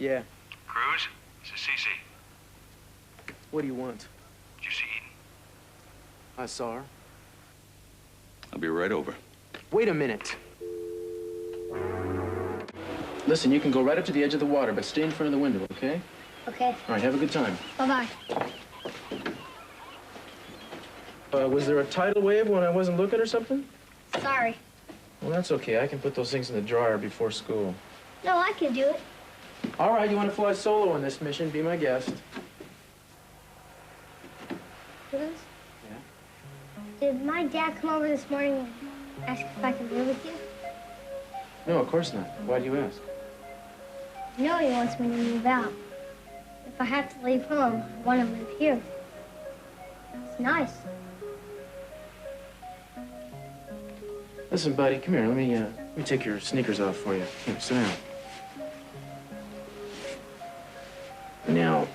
Yeah. Cruz, this is CC. What do you want? Did you see Eden? I saw her. I'll be right over. Wait a minute. Listen, you can go right up to the edge of the water, but stay in front of the window, okay? Okay. All right, have a good time. Bye-bye. Was there a tidal wave when I wasn't looking or something? Sorry. Well, that's okay. I can put those things in the dryer before school. No, I can do it. All right, you want to fly solo on this mission? Be my guest. Cruz? Yeah? Did my dad come over this morning and ask if I could live with you? No, of course not. Why do you ask? You know he wants me to move out. If I have to leave home, I want to live here. It's nice. Listen, buddy, come here. Let me take your sneakers off for you. Here, sit down. Now,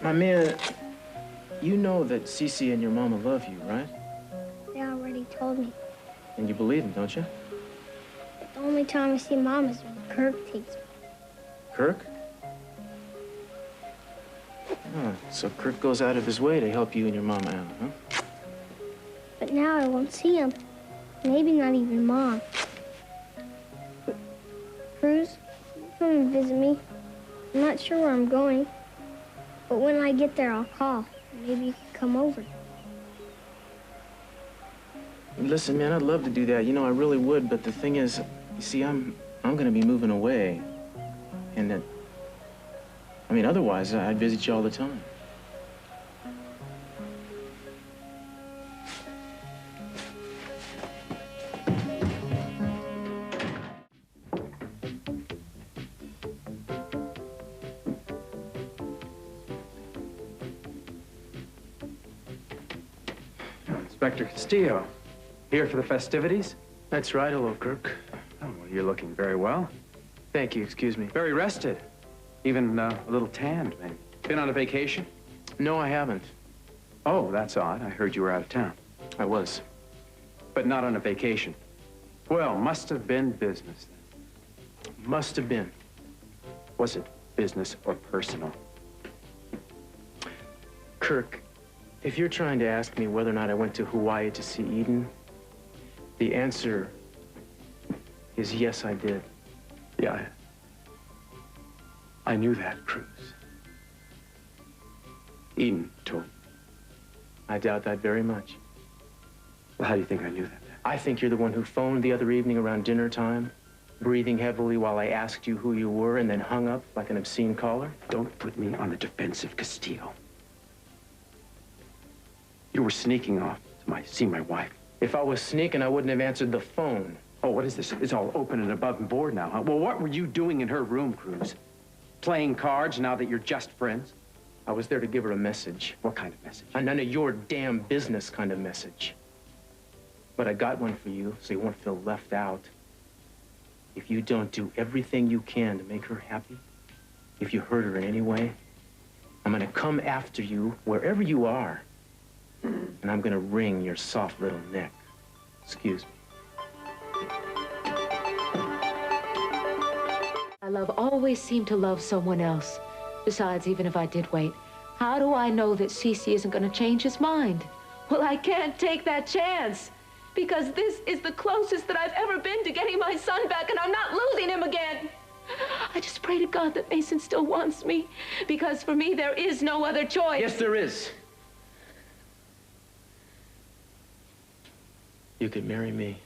my man, you know that Cece and your mama love you, right? They already told me. And you believe them, don't you? The only time I see Mom is when Kirk takes me. Kirk? Oh, so Kirk goes out of his way to help you and your mama out, huh? But now I won't see him. Maybe not even Mom. Cruz, come and visit me. I'm not sure where I'm going, but when I get there, I'll call. Maybe you can come over. Listen, man, I'd love to do that. You know, I really would, but the thing is, you see, I'm gonna be moving away. And that, I mean, otherwise, I'd visit you all the time. Inspector Castillo, here for the festivities? That's right. Hello, Kirk. Oh, well, you're looking very well. Thank you. Excuse me. Very rested. Even a little tanned, maybe. Been on a vacation? No, I haven't. Oh, that's odd. I heard you were out of town. I was. But not on a vacation. Well, must have been business then. Must have been. Was it business or personal? Kirk, if you're trying to ask me whether or not I went to Hawaii to see Eden, the answer is yes, I did. Yeah, I knew that, Cruz. Eden told me. I doubt that very much. Well, how do you think I knew that? I think you're the one who phoned the other evening around dinner time, breathing heavily while I asked you who you were, and then hung up like an obscene caller. Don't put me on the defensive, Castillo. You were sneaking off to see my wife. If I was sneaking, I wouldn't have answered the phone. Oh, what is this? It's all open and above and board now, huh? Well, what were you doing in her room, Cruz? Playing cards now that you're just friends? I was there to give her a message. What kind of message? A none of your damn business kind of message. But I got one for you, so you won't feel left out. If you don't do everything you can to make her happy, if you hurt her in any way, I'm gonna come after you wherever you are, and I'm gonna wring your soft little neck. Excuse me. Love always seemed to love someone else. Besides, even if I did wait, how do I know that Cece isn't going to change his mind? Well, I can't take that chance, because this is the closest that I've ever been to getting my son back, and I'm not losing him again. I just pray to God that Mason still wants me, because for me, there is no other choice. Yes, there is. You could marry me.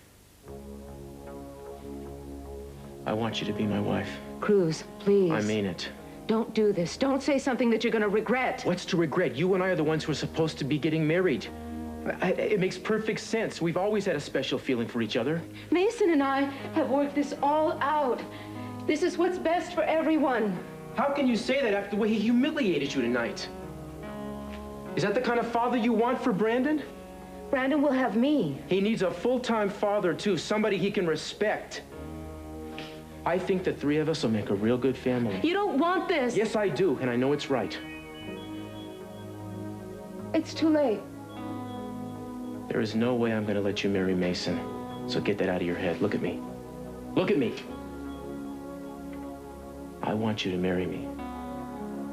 I want you to be my wife. Cruz, please. I mean it. Don't do this. Don't say something that you're going to regret. What's to regret? You and I are the ones who are supposed to be getting married. It makes perfect sense. We've always had a special feeling for each other. Mason and I have worked this all out. This is what's best for everyone. How can you say that after the way he humiliated you tonight? Is that the kind of father you want for Brandon? Brandon will have me. He needs a full-time father, too, somebody he can respect. I think the three of us will make a real good family. You don't want this. Yes, I do, and I know it's right. It's too late. There is no way I'm going to let you marry Mason. So get that out of your head. Look at me. Look at me. I want you to marry me.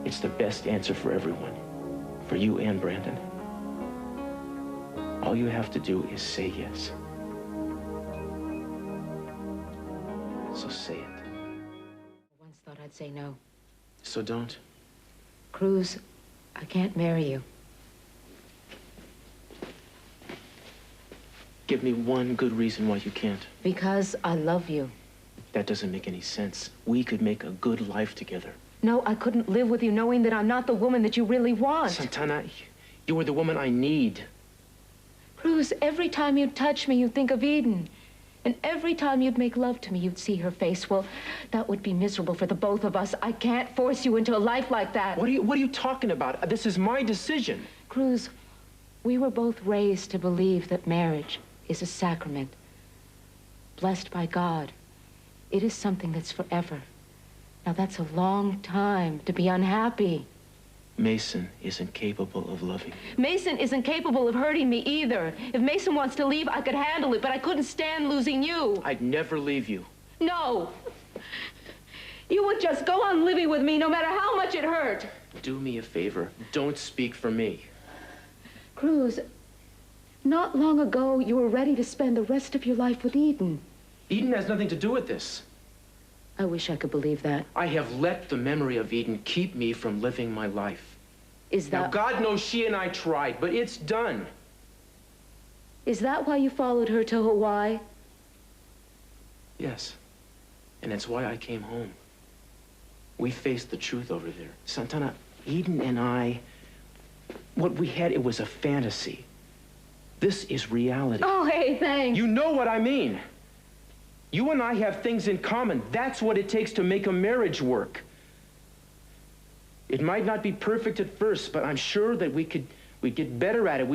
It's the best answer for everyone. For you and Brandon. All you have to do is say yes. So say it. I once thought I'd say no. So don't. Cruz, I can't marry you. Give me one good reason why you can't. Because I love you. That doesn't make any sense. We could make a good life together. No, I couldn't live with you knowing that I'm not the woman that you really want. Santana, you are the woman I need. Cruz, every time you'd touch me, you'd think of Eden. And every time you'd make love to me, you'd see her face. Well, that would be miserable for the both of us. I can't force you into a life like that. What are you talking about? This is my decision. Cruz, we were both raised to believe that marriage is a sacrament, blessed by God. It is something that's forever. Now, that's a long time to be unhappy. Mason isn't capable of loving you. Mason isn't capable of hurting me either. If Mason wants to leave, I could handle it, but I couldn't stand losing you. I'd never leave you. No. You would just go on living with me no matter how much it hurt. Do me a favor. Don't speak for me. Cruz, not long ago, you were ready to spend the rest of your life with Eden. Eden has nothing to do with this. I wish I could believe that. I have let the memory of Eden keep me from living my life. Is that... Now, God knows she and I tried, but it's done. Is that why you followed her to Hawaii? Yes. And that's why I came home. We faced the truth over there. Santana, Eden and I, what we had, it was a fantasy. This is reality. Oh, hey, thanks. You know what I mean. You and I have things in common. That's what it takes to make a marriage work. It might not be perfect at first, but I'm sure that we get better at it.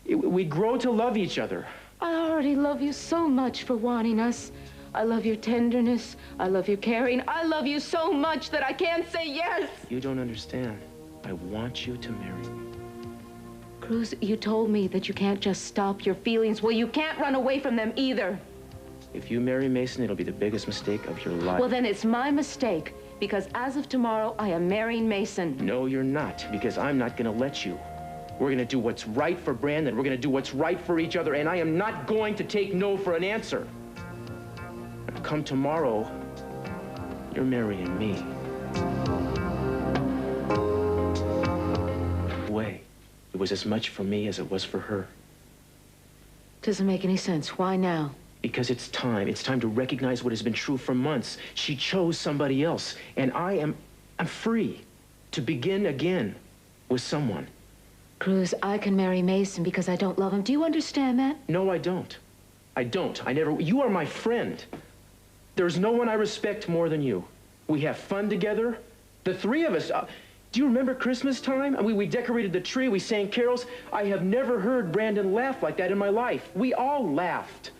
We grow to love each other. I already love you so much for wanting us. I love your tenderness. I love your caring. I love you so much that I can't say yes. You don't understand. I want you to marry me. Cruz, you told me that you can't just stop your feelings. Well, you can't run away from them either. If you marry Mason, it'll be the biggest mistake of your life. Well, then it's my mistake, because as of tomorrow, I am marrying Mason. No, you're not, because I'm not gonna let you. We're gonna do what's right for Brandon. We're gonna do what's right for each other, and I am not going to take no for an answer. Now, come tomorrow, you're marrying me. Way. It was as much for me as it was for her. Doesn't make any sense. Why now? Because it's time. It's time to recognize what has been true for months. She chose somebody else, and I'm free to begin again with someone. Cruz, I can marry Mason because I don't love him. Do you understand that? No, I don't. I don't. I never. You are my friend. There's no one I respect more than you. We have fun together. The three of us. Do you remember Christmas time? I mean, we decorated the tree. We sang carols. I have never heard Brandon laugh like that in my life. We all laughed.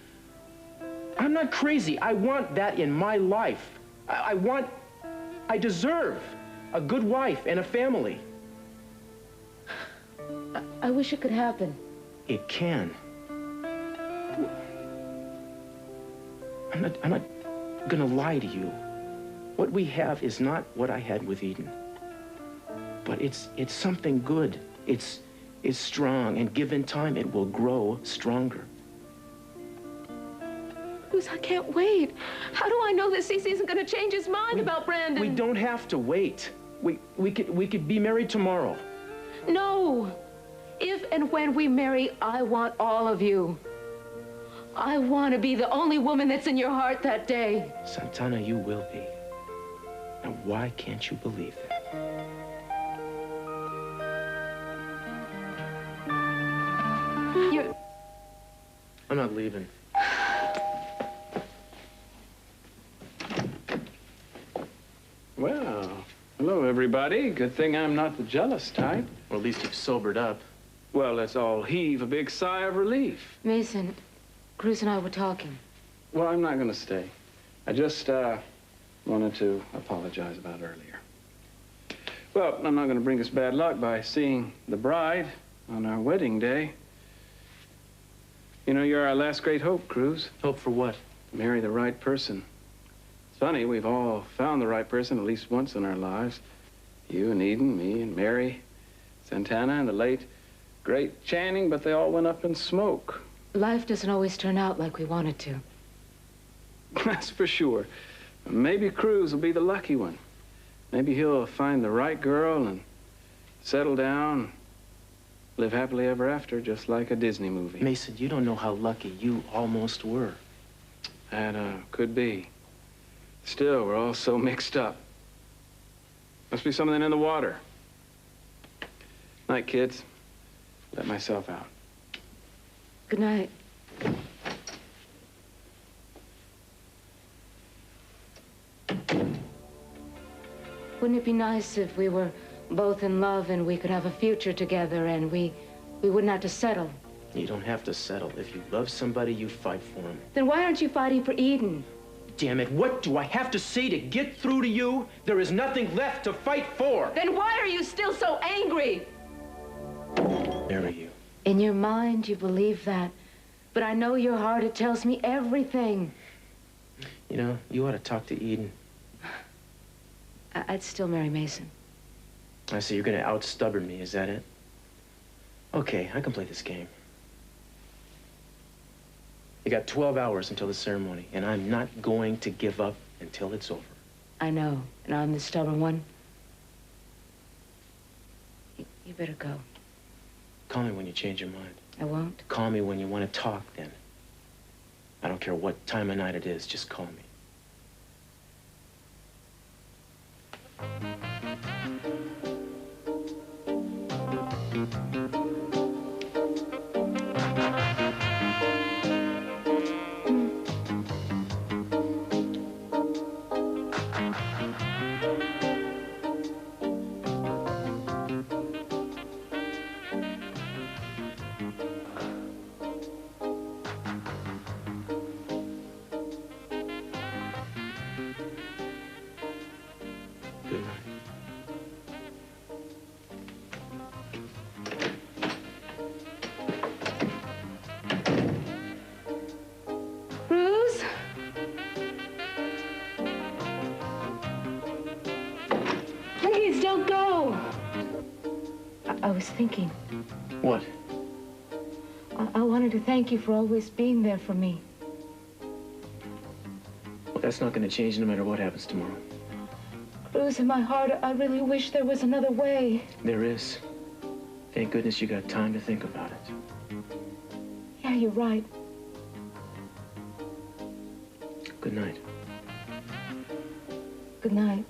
I'm not crazy. I want that in my life. I deserve a good wife and a family. I wish it could happen. It can. I'm not gonna lie to you. What we have is not what I had with Eden. But it's something good. It's strong, and given time, it will grow stronger. Cruz, I can't wait. How do I know that Cece isn't going to change his mind about Brandon? We don't have to wait. We could be married tomorrow. No. If and when we marry, I want all of you. I want to be the only woman that's in your heart that day. Santana, you will be. Now, why can't you believe that? I'm not leaving. Well, hello, everybody. Good thing I'm not the jealous type. Or at least you've sobered up. Well, let's all heave a big sigh of relief. Mason, Cruz and I were talking. Well, I'm not going to stay. I just wanted to apologize about earlier. Well, I'm not going to bring us bad luck by seeing the bride on our wedding day. You know, you're our last great hope, Cruz. Hope for what? Marry the right person. It's funny, we've all found the right person at least once in our lives. You and Eden, me and Mary, Santana and the late, great Channing, but they all went up in smoke. Life doesn't always turn out like we want it to. That's for sure. Maybe Cruz will be the lucky one. Maybe he'll find the right girl and settle down, live happily ever after, just like a Disney movie. Mason, you don't know how lucky you almost were. That could be. Still, we're all so mixed up. Must be something in the water. Night, kids. Let myself out. Good night. Wouldn't it be nice if we were both in love and we could have a future together and we wouldn't have to settle? You don't have to settle. If you love somebody, you fight for them. Then why aren't you fighting for Eden? Damn it, what do I have to say to get through to you? There is nothing left to fight for. Then why are you still so angry? Marry you. In your mind, you believe that. But I know your heart, it tells me everything. You know, you ought to talk to Eden. I'd still marry Mason. I see you're gonna out-stubborn me, is that it? Okay, I can play this game. You got 12 hours until the ceremony, and I'm not going to give up until it's over. I know, and I'm the stubborn one. You better go. Call me when you change your mind. I won't. Call me when you want to talk, then. I don't care what time of night it is, just call me. Good night. Cruz? Please, don't go. I was thinking. What? I wanted to thank you for always being there for me. Well, that's not going to change no matter what happens tomorrow. Cruz, in my heart, I really wish there was another way. There is. Thank goodness you got time to think about it. Yeah, you're right. Good night. Good night.